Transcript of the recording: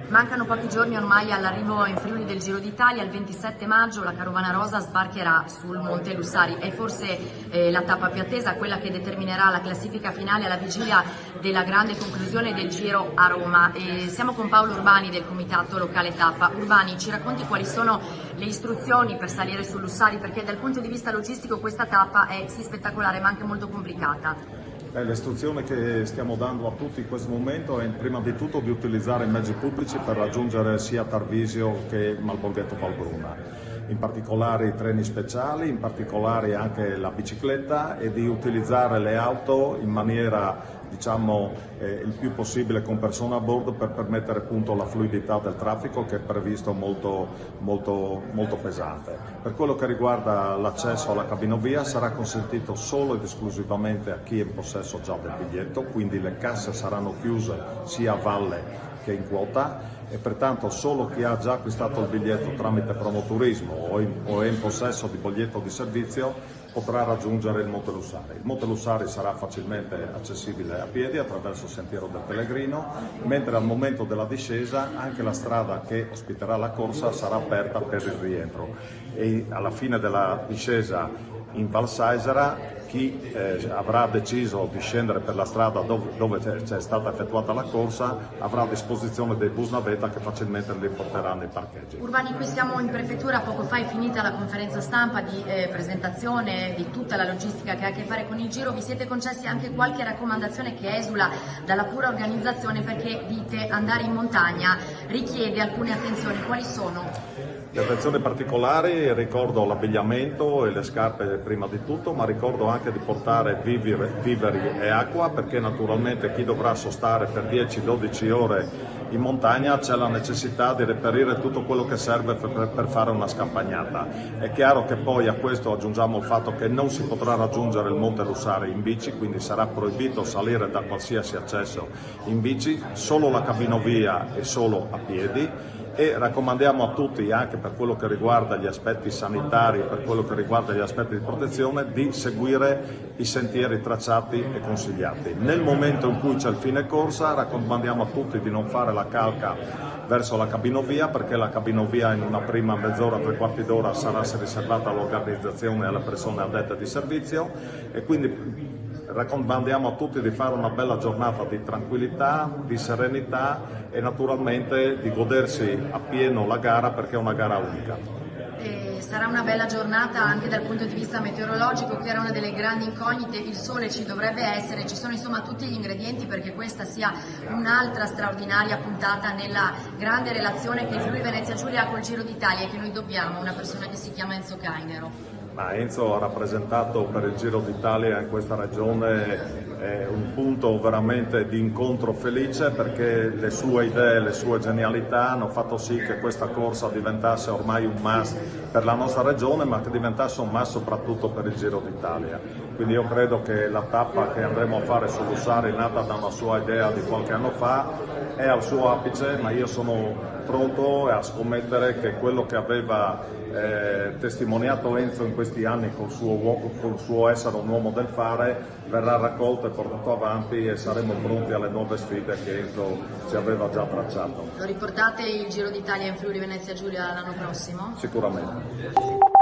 Mancano pochi giorni ormai all'arrivo in Friuli del Giro d'Italia. Il 27 maggio la Carovana Rosa sbarcherà sul Monte Lussari. È forse la tappa più attesa, quella che determinerà la classifica finale alla vigilia della grande conclusione del Giro a Roma. Siamo con Paolo Urbani del Comitato Locale Tappa. Urbani, ci racconti quali sono le istruzioni per salire sul Lussari? Perché dal punto di vista logistico questa tappa è sì spettacolare ma anche molto complicata. L'istruzione che stiamo dando a tutti in questo momento è prima di tutto di utilizzare i mezzi pubblici per raggiungere sia Tarvisio che Malborghetto Valbruna, in particolare i treni speciali, in particolare anche la bicicletta, e di utilizzare le auto in maniera il più possibile con persone a bordo per permettere appunto la fluidità del traffico, che è previsto molto pesante. Per quello che riguarda l'accesso alla cabinovia sarà consentito solo ed esclusivamente a chi è in possesso già del biglietto, quindi le casse saranno chiuse sia a valle che in quota, e pertanto solo chi ha già acquistato il biglietto tramite promoturismo o è in possesso di biglietto di servizio potrà raggiungere il Monte Lussari. Il Monte Lussari sarà facilmente accessibile a piedi attraverso il Sentiero del Pellegrino, mentre al momento della discesa anche la strada che ospiterà la corsa sarà aperta per il rientro, e alla fine della discesa in Val Saisera chi avrà deciso di scendere per la strada dove c'è stata effettuata la corsa avrà a disposizione dei bus navetta che facilmente li porteranno ai parcheggi. Urbani, qui siamo in prefettura, poco fa è finita la conferenza stampa di presentazione di tutta la logistica che ha a che fare con il Giro. Vi siete concessi anche qualche raccomandazione che esula dalla pura organizzazione, perché dite andare in montagna richiede alcune attenzioni. Quali sono? Le attenzioni particolari: ricordo l'abbigliamento e le scarpe prima di tutto, ma ricordo anche di portare viveri e acqua, perché naturalmente chi dovrà sostare per 10-12 ore in montagna c'è la necessità di reperire tutto quello che serve per fare una scampagnata. È chiaro che poi a questo aggiungiamo il fatto che non si potrà raggiungere il Monte Lussari in bici, quindi sarà proibito salire da qualsiasi accesso in bici, solo la cabinovia e solo a piedi. E raccomandiamo a tutti, anche per quello che riguarda gli aspetti sanitari e per quello che riguarda gli aspetti di protezione, di seguire i sentieri tracciati e consigliati. Nel momento in cui c'è il fine corsa raccomandiamo a tutti di non fare la calca verso la cabinovia, perché la cabinovia in una prima mezz'ora, 3/4 d'ora sarà riservata all'organizzazione e alle persone addette di servizio, e quindi raccomandiamo a tutti di fare una bella giornata di tranquillità, di serenità e naturalmente di godersi appieno la gara, perché è una gara unica. Sarà una bella giornata anche dal punto di vista meteorologico, che era una delle grandi incognite. Il sole ci dovrebbe essere, ci sono insomma tutti gli ingredienti perché questa sia un'altra straordinaria puntata nella grande relazione che il Friuli Venezia Giulia ha col Giro d'Italia e che noi dobbiamo a una persona che si chiama Enzo Cainero. Ma Enzo ha rappresentato per il Giro d'Italia in questa regione un punto veramente di incontro felice, perché le sue idee, le sue genialità hanno fatto sì che questa corsa diventasse ormai un must per la nostra regione, ma che diventasse un must soprattutto per il Giro d'Italia. Quindi io credo che la tappa che andremo a fare sul Lussari, nata da una sua idea di qualche anno fa, è al suo apice, ma io sono pronto a scommettere che quello che aveva testimoniato Enzo in questi anni col suo essere un uomo del fare verrà raccolto e portato avanti, e saremo pronti alle nuove sfide che Enzo ci aveva già tracciato. Lo riportate il Giro d'Italia in Friuli Venezia Giulia l'anno prossimo? Sicuramente.